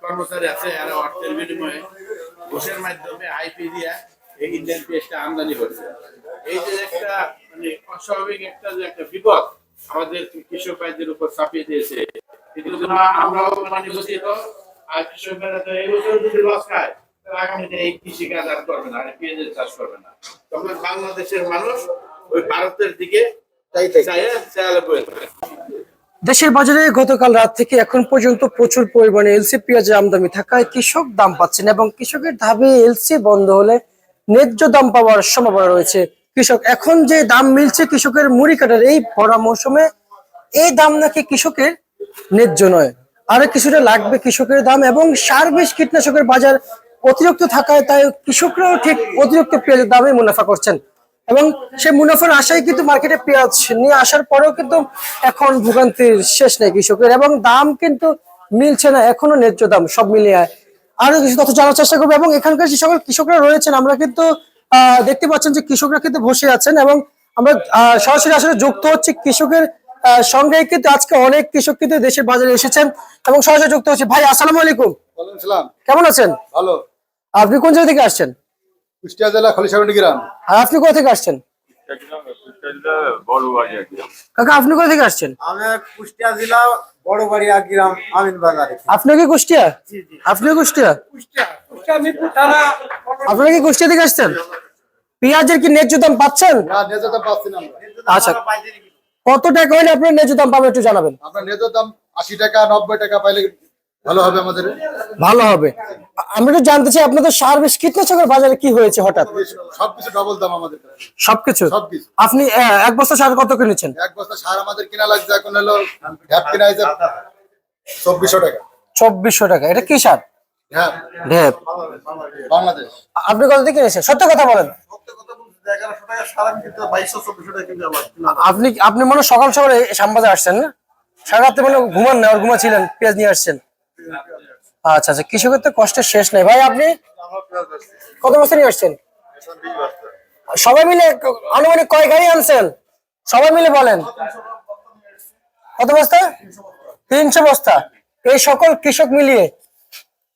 কর্মচারী আছে এরা অর্থের বিনিময়ে ঘুষের মাধ্যমে আইপি দিয়া এই ইন্ডিয়ান পেঁয়াজটা আমদানি করছে। এই যে একটা মানে অস্বাভাবিক একটা যে একটা বিপদ আমাদের কৃষক ভাইদের উপর চাপিয়ে দিয়েছে, এগুলো আমরাও মানে বুঝিত। আর কৃষকরা তো এই বছর যদি লস খায় আগামীতে এই কৃষিকাজ আর করবে না, পেঁয়াজের চাষ করবে না। তখন বাংলাদেশের মানুষ ওই ভারতের দিকে দেশের বাজারে গতকাল রাত থেকে এখন পর্যন্ত প্রচুর পরিমাণে এলসি পেঁয়াজের আমদানি থাকায় কৃষক দাম পাচ্ছেন এবং কৃষকের দাবি এলসি বন্ধ হলে ন্যায্য দাম পাওয়ার সম্ভাবনা রয়েছে। কৃষক এখন যে দাম মিলছে কৃষকের মুড়ি কাটার এই ভরা মৌসুমে, এই দাম নাকি কৃষকের ন্যায্য নয়, আরো কিছুটা লাগবে কৃষকের দাম। এবং সার বিষ কীটনাশকের বাজার অতিরিক্ত থাকায় তাই কৃষকরাও ঠিক অতিরিক্ত পেঁয়াজের দামে মুনাফা করছেন এবং সেই মুনাফার আশায় কিন্তু মার্কেটে পেঁয়াজ নিয়ে আসার পরেও কিন্তু এখন ভোগান্তির শেষ নেই কৃষকের এবং দাম কিন্তু মিলছে না এখনো ন্যায্য দাম। সব মিলিয়ে আরো কিছু তথ্য জানার চেষ্টা করবো এবং এখানকার যে সকল কৃষকরা রয়েছেন আমরা কিন্তু দেখতে পাচ্ছেন যে কৃষকরা কিন্তু বসে আছেন এবং আমরা সরাসরি আসলে যুক্ত হচ্ছে কৃষকের সঙ্গে। কিন্তু আজকে অনেক কৃষক কিন্তু দেশের বাজারে এসেছেন এবং সরাসরি যুক্ত হচ্ছে। ভাই আসসালামু আলাইকুম। ওয়ালাইকুম সালাম। কেমন আছেন? ভালো। আপনি কোন জায়গা থেকে আসছেন? কুষ্টিয়া জেলা খলিশাগঞ্জ গ্রাম। আর আপনি কোথা থেকে আসছেন? কাকা আপনি কোথা থেকে আসছেন? আমি কুষ্টিয়া জেলা বড়বাড়িয়া গ্রাম আমিন বাজারে। আপনি কি কুষ্টিয়া? আপনি কুষ্টিয়া? কুষ্টিয়া মিরপুর থানা। আপনি কি কুষ্টিয়া থেকে আসছেন? পেঁয়াজের কি ন্যায্য দাম পাচ্ছেন? না, ন্যায্য দাম পাচ্ছি না আমরা। আচ্ছা, কত টাকা হলে আপনার ন্যায্য দাম পাবেন একটু জানাবেন। আপনার ন্যায্য দাম 80 টাকা 90 টাকা পাইলে ভালো হবে আমাদের। ভালো হবে। আমরা তো জানতে চাই আপনাদের সার বিষ কীটনাশকের বাজারে কি হয়েছে হঠাৎ? সবকিছু ডাবল দাম আমাদের। সবকিছু? সবকিছু। আপনি এক বস্তা সার কত কিনেছেন? এক বস্তা সার আমাদের কিনা লাগছে এখন হলো ঢ্যাপ কিনা হয়েছে 2400 টাকা। 2400 টাকা। এটা কি সার? ঢ্যাপ। ঢেপ। বাংলাদেশ। আপনি কত দিয়ে কিনেছেন? সত্য কথা বলেন। আপনি মনে সকাল সকালে শ্যামবাজার আসছেন না? সারা রাতে মনে ঘুমান না, আর ঘুমাচ্ছিলেন, পেঁয়াজ নিয়ে আসছেন। আচ্ছা আচ্ছা, কৃষকের তো কষ্টের শেষ নেই। ভাই আপনি কত বস্তা নিয়ে আসছেন? সবাই মিলে আনুমানিক কয় গাড়ি আনছেন? সবাই মিলে বলেন। কত বস্তা? 300 বস্তা। এই সকল কৃষক মিলিয়ে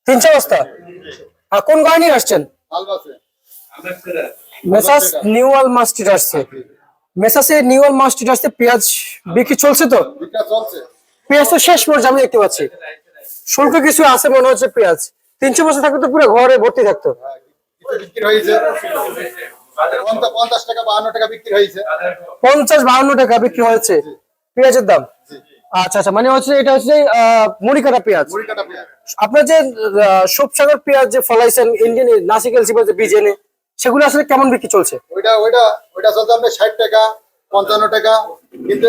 300 বস্তা। আর কোন গাড়ি নিয়ে আসছেন? মেসাস নিউ আল মাস্টিড আসছে। মেসাসে নিউ আল মাস্টিড আসছে। পেঁয়াজ বিক্রি চলছে তো? পেঁয়াজ তো শেষ পর্যায়ে আমি দেখতে পাচ্ছি। শুল্ক কিছু আছে মনে হচ্ছে। পেঁয়াজ 300 বছর থাকলে তো পুরো ঘরে ভর্তি থাকতো। বিক্রি হয়েছে 50 টাকা 52 টাকা বিক্রি হয়েছে। 50-52 টাকা বিক্রি হয়েছে পেঁয়াজের দাম। আচ্ছা আচ্ছা, মানে হচ্ছে এটা হচ্ছে মুড়ি কাটা পেঁয়াজ। আপনার যে সবসাগর পেঁয়াজ যে ফলাইছেন ইন্ডিয়ান নাসিক এলসি বলতে বিজেনে, সেগুলো আসলে কেমন বিক্রি চলছে? ওইটা চলছে আমরা 60 টাকা 55 টাকা, কিন্তু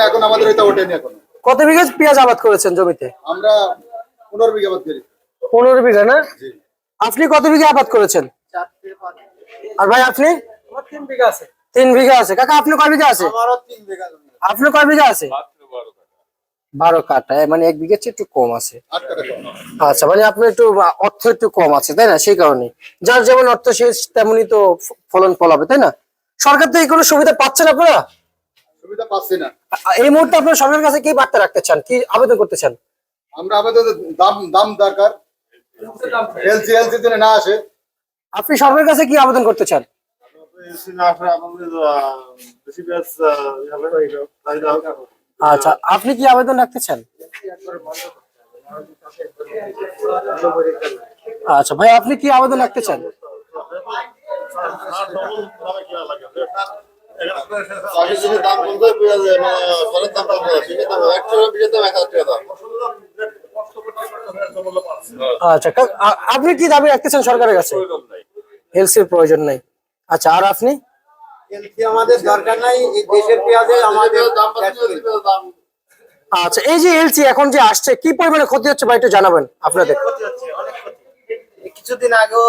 এখন আমাদের ওইটা ওঠেনি। এখন কত বিঘা পেঁয়াজ আবাদ করেছেন জমিতে? আমরা 15 বিঘা আবাদ করি। 15 বিঘা না? আপনি কত বিঘা আবাদ করেছেন? আর ভাই আপনি? 3 বিঘা আছে। 3 বিঘা আছে। কাকা আপনি কয় বিঘা আছে? আমারও 3 বিঘা জমি। আপনি কয় বিঘা আছে? 12 কাঠা। মানে 1 বিঘার চেয়ে একটু কম আছে। 8 টাকা কম। আচ্ছা, মানে আপনার একটু অর্থ একটু কম আছে তাই না? সেই কারণে যার যেমন অর্থ সে তেমনই তো ফলন ফলাবে তাই না? সরকার থেকে কোনো সুবিধা পাচ্ছেন আপনারা? সুবিধা পাচ্ছি না এই মুহূর্তে আপনার সরকারের কাছে কি বার্তা রাখতে চান, কি আবেদন করতে চান? আমরা আবেদন দাম দরকার, এলসি জন্য না আসে। আপনি সরকারের কাছে কি আবেদন করতে চান? আচ্ছা, আপনি কি আবেদন রাখতে চান? আচ্ছা ভাই, আপনি কি আবেদন রাখতে চান? আচ্ছা, আপনি কি দাবি রাখতেছেন সরকারের কাছে? এলসির প্রয়োজন নাই। আচ্ছা, আর আপনি? এলসি আমাদের দরকার নাই, এই দেশের পেঁয়াজের আমাদের দাম। আচ্ছা, এই যে এলসি এখন যে আসছে কি পরিমাণে ক্ষতি হচ্ছে ভাই একটু জানাবেন আপনাদের। কিছুদিন আগেও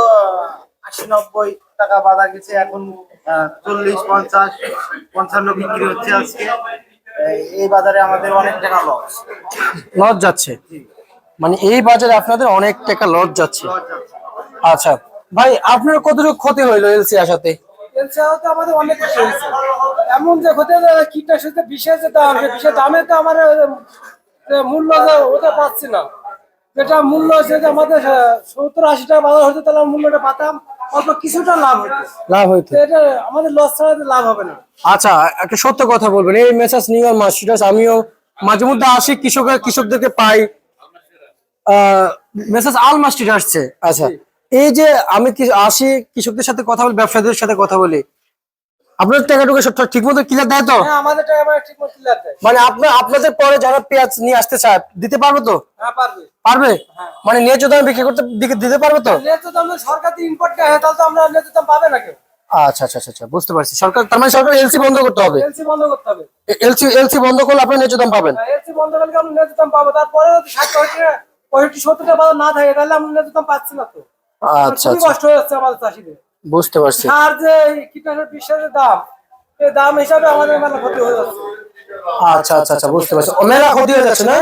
80-90 টাকা বাজার গেছে, এখন 40-50-55 বিক্রি হচ্ছে আজকে। এই বাজারে আমাদের অনেক টাকা লস যাচ্ছে। মানে এই বাজারে আপনাদের অনেক টাকা লস যাচ্ছে। আচ্ছা ভাই, আপনার কতটুকু ক্ষতি হইলো এলসি আসাতে? এলসি আসাতে আমাদের অনেক ক্ষতি হয়েছে। এমন যে ক্ষতি কীটনাশকের বিষের যে দাম, বিষের দামে তো আমার মূল্য ওটা পাচ্ছি না। যেটা মূল্য হচ্ছে যে আমাদের 70-80 টাকা বাজার হতো, তাহলে মূল্যটা পাতাম, অল্প কিছুটা লাভ হতো। লাভ হইতো। তো এটা আমাদের লস ছাড়া তো লাভ হবে না। আচ্ছা, একটা সত্য কথা বলবেন, এই মেসাজ নিউ মার্সিডিজ আমিও মাঝে মধ্যে আসি, কৃষকদেরকে পাই। মেসাজ আল মার্সিডিজ আসছে। আচ্ছা, এই যে আমি আসি কৃষকদের সাথে কথা বলি, ব্যবসায়ীদের সাথে কথা বলি, আপনাদের টাকাটুকু ঠিক মতো ক্লিয়ার দেয় তো? হ্যাঁ, আমাদের টাকা মানে ঠিক মতো ক্লিয়ার দেয়। মানে আপনাদের পরে যারা পেঁয়াজ নিয়ে আসতে চায় দিতে পারবে তো? হ্যাঁ, পারবে। পারবে? মানে ন্যায্য দামে বিক্রি করতে দিতে পারবে তো? ন্যায্য দাম সরকার থেকে ইম্পোর্ট করে, তাহলে তো আমরা ন্যায্য দাম পাবে না কেউ। আচ্ছা আচ্ছা আচ্ছা, বুঝতে পারছি। তার মানে সরকার এলসি বন্ধ করতে হবে। এলসি বন্ধ করতে হবে। এলসি বন্ধ করলে আপনি ন্যায্য দাম পাবেন। এলসি বন্ধ করলে আমরা ন্যায্য দাম পাবো। তারপরে যদি 60-65-70 টাকা বাজার না থাকে, তাহলে আমরা ন্যায্য দাম পাচ্ছি না তো। আচ্ছা খুবই আচ্ছা, কষ্ট হয়ে যাচ্ছে আমাদের চাষিদের। বুঝতে পারছি। আর যে কীটনাশক বিষয়ের দাম, এই দাম হিসাবে আমাদের মেলা ক্ষতি হয়ে যাচ্ছে। আচ্ছা আচ্ছা আচ্ছা, বুঝতে পারছি। মেলা ক্ষতি হয়ে যাচ্ছে না?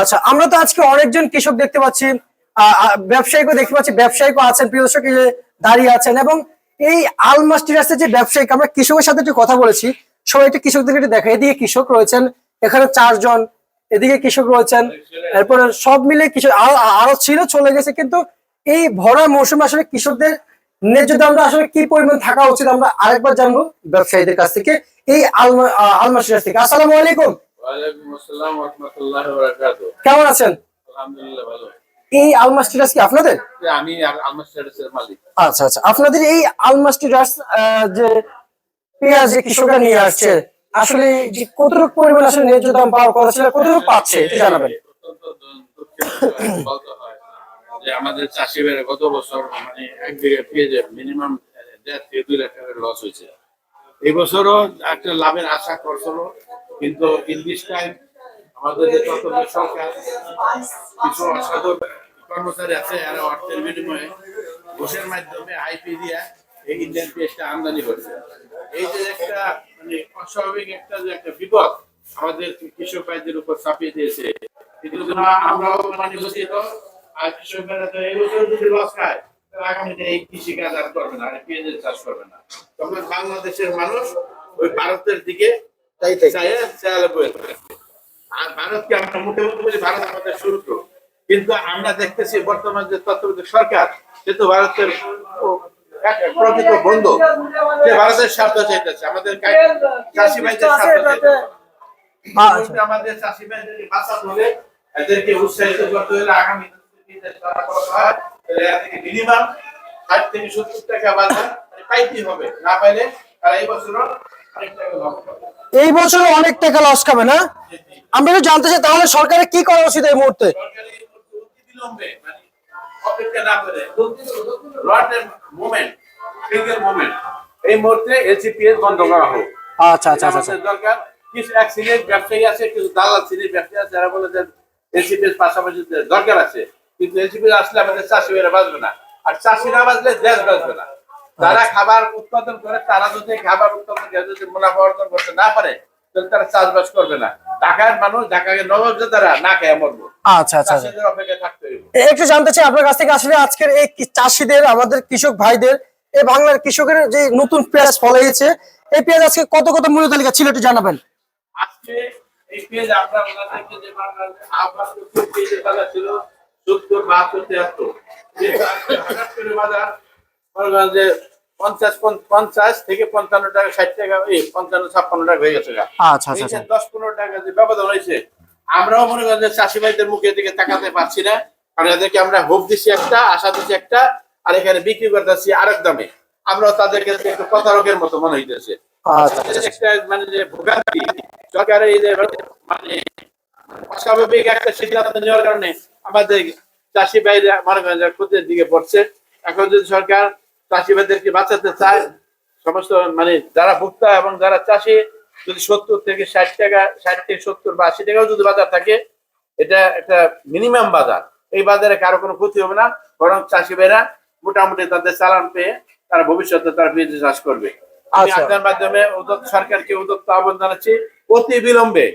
আচ্ছা, আমরা তো আজকে অনেকজন কৃষক দেখতে পাচ্ছি, ব্যবসায়ীকে দেখতে পাচ্ছি, ব্যবসায়ীকে আছেন, প্রিয় দর্শক এই যে দাঁড়িয়ে আছেন, এবং এই আল মার্সিডিজের যে ব্যবসায়ী, আমরা কৃষকের সাথে একটু কথা বলেছি, সবাই একটু কৃষকদেরকে একটু দেখা। এদিকে কৃষক রয়েছেন, এখানে 4 জন, এদিকে কৃষক রয়েছেন, এরপরে সব মিলে কৃষক আরো ছিল, চলে গেছে। কিন্তু এই ভরা মৌসুমে আসলে কৃষকদের ন্যায্য দামটা আসলে কি পরিমাণ থাকা উচিত আমরা আরেকবার জানবো ব্যবসায়ীদের কাছ থেকে, এই আল মার্সিডিজ থেকে। আসসালামু আলাইকুম। ওয়ালাইকুম আসসালাম ওয়া রাহমাতুল্লাহি ওয়া বারাকাতুহু। কেমন আছেন? আলহামদুলিল্লাহ ভালো। এই আল মার্সিডিজ কি আপনাদের? আমি আলমাস্টারের মালিক। আচ্ছা আচ্ছা, আপনাদের এই আল মার্সিডিজ যে পেঁয়াজ যে কৃষকরা নিয়ে আসছে, আসলে যে কতটুকু পরিমাণ আসলে ন্যায্য দাম পাওয়ার কথা ছিল, কতটুকু পাচ্ছে একটু জানাবেন। অত্যন্ত দুঃখের বলতে হয় যে আমাদের চাষি ভাইরা গত বছর মানে এক বিঘা পেঁয়াজে মিনিমাম 1.5 থেকে 2 লাখ টাকার লস হয়েছে। এই বছরও একটা লাভের আশা করছিল, কিন্তু ইন দিস টাইম আমাদের যে তত্ত্বাবধায়ক সরকার কিছু অসাধু কর্মচারী আছে, এরা অর্থের বিনিময়ে ঘুষের মাধ্যমে আইপি দিয়া এই ইন্ডিয়ান পেঁয়াজটা আমদানি করছে। এই যে একটা মানে অস্বাভাবিক একটা বিপদ আমাদের কৃষক ভাইদের উপর চাপিয়ে দিয়েছে, কিন্তু আমরাও মানে লজ্জিত। আর কৃষক ভাইরা তো এই বছর যদি লস খায়, তাহলে আগামীতে এই কৃষিকাজ আর করবে না, আর পেঁয়াজের চাষ করবে না। তখন বাংলাদেশের মানুষ ওই ভারতের দিকে চাইলে বয়ে থাকবে। আর ভারতকে আমরা মোটামুটি বলি ভারত আমাদের শত্রু, কিন্তু আমরা দেখতেছি বর্তমান যে তত্ত্বাবধায়ক সরকার, সে তো ভারতের প্রকৃত বন্ধু, সে ভারতের স্বার্থ চাইতেছে, আমাদের চাষি ভাইদের স্বার্থ চাইতেছে। আমাদের চাষি ভাইদেরকে বাঁচাতে হলে, এদেরকে উৎসাহিত করতে হলে আগামী মিনিমাম 60 থেকে 70 টাকা বাজার পাইতে হবে, না পাইলে তারা এই বছরও অনেক টাকা লাভ করবে। এই বছর অনেক টাকা লস খাবে না? আমরা একটু জানতে চাই, তাহলে সরকারের কি করা উচিত এই মুহূর্তে? বিলম্বে মানে অপেক্ষা না করে লটের মুভমেন্ট, সিঙ্গেল মুভমেন্ট এই মুহূর্তে এলসিপিএস বন্ধ করা হোক। আচ্ছা আচ্ছা আচ্ছা, দরকার। কিছু এক শ্রেণীর ব্যবসায়ী আছে, কিছু দালাল শ্রেণীর ব্যবসায়ী আছে, যারা বলে যে এলসিপিএস পাশাপাশি দরকার আছে, কিন্তু এলসিপিএস আসলে আমাদের চাষি ভাইরা বাঁচবে না, আর চাষি না বাঁচলে দেশ বাঁচবে না। যারা খাবার উৎপাদন করে, তারা যদি খাবার উৎপাদন করে যদি মুনাফা অর্জন করতে না পারে, তাহলে তারা চাষবাস করবে না। ঢাকার মানুষ, ঢাকাকে নবাবজাদারা না খেয়ে মরবো। আচ্ছা আচ্ছা, চাষিদের অপেক্ষা থাকতে হবে। একটু জানতে চাই আপনার কাছ থেকে, আসলে আজকের এই চাষিদের, আমাদের কৃষক ভাইদের, এই বাংলার কৃষকের যে নতুন পেঁয়াজ ফলাইছে, এই পেঁয়াজ আজকে কত কত মূল্য তালিকা ছিল একটু জানাবেন। আজকে এই পেঁয়াজ আমরা ওনাদেরকে যে আহ্বান করছি, পেঁয়াজের বাজার ছিল 70, 72, 73, কিন্তু আজকে হঠাৎ করে বাজার মনে করেন যে 50 থেকে 55 টাকা, 60 টাকা, 55, 56 টাকা হয়ে গেছে। আচ্ছা আচ্ছা, 10-15 টাকা যে ব্যবধান হয়েছে, আমরাও মনে করেন যে চাষি ভাইদের মুখের দিকে তাকাতে পারছি না, কারণ এদেরকে আমরা হোপ দিচ্ছি একটা, আশা দিচ্ছি একটা, আর এখানে বিক্রি করতেছি আরেক দামে। আমরাও তাদেরকে একটু প্রতারকের মতো মনে হইতেছে। একটা মানে যে ভোগান্তি সরকারের এই যে মানে অস্বাভাবিক একটা সিদ্ধান্ত নেওয়ার কারণে আমাদের চাষি ভাইরা মনে করেন যে ক্ষতির দিকে পড়ছে। এখন যদি সরকার চাষি ভাইদেরকে বাঁচাতে চায়, সমস্ত মানে যারা ভোক্তা এবং যারা চাষি, যদি 70 থেকে 60 টাকা, 60 থেকে 70 বা 80 টাকাও যদি বাজার থাকে, এটা একটা মিনিমাম বাজার, এই বাজারে কারো কোনো ক্ষতি হবে না, বরং চাষি ভাইরা মোটামুটি তাদের চালান পেয়ে তারা ভবিষ্যতে তারা পেঁয়াজ চাষ করবে। আমি আপনার মাধ্যমে সরকারকে উদ্যোক্ত আহ্বান জানাচ্ছি, অতি বিলম্বে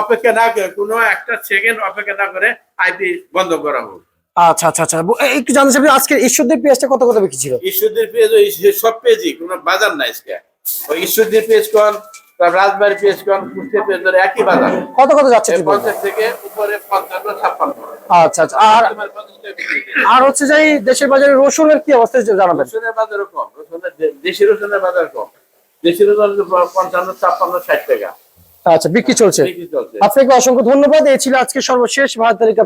অপেক্ষা না করে, কোনো একটা সেকেন্ড অপেক্ষা না করে আইপি বন্ধ করা হোক। আচ্ছা আচ্ছা আচ্ছা, একটু জানতে চাই আজকের ঈশ্বরদের পেঁয়াজটা কত কত বিক্রি ছিল? ঈশ্বরদের পেঁয়াজ সব পেঁয়াজই কোনো বাজার নাই। ওই ঈশ্বরদের পেঁয়াজ কোন তারপর রাজবাড়ী পেঁয়াজ কম, কুষ্টিয়া পেঁয়াজ ধরে একই বাজার। কত কত যাচ্ছে এই ঠিক মতো? 50 থেকে উপরে 55-56। আচ্ছা আচ্ছা। আর তোমার 50 টাকা বিক্রি করে। আর হচ্ছে যে এই দেশের বাজারে রসুনের কি অবস্থা একটু জানাবেন? রসুনের বাজারও কম, দেশি রসুনের বাজার কম। দেশি রসুন 55-56-60 টাকা আচ্ছা, বিক্রি চলছে। বিক্রি চলছে। আপনাকে অসংখ্য ধন্যবাদ। এই ছিল আজকে সর্বশেষ বাজার তালিকা।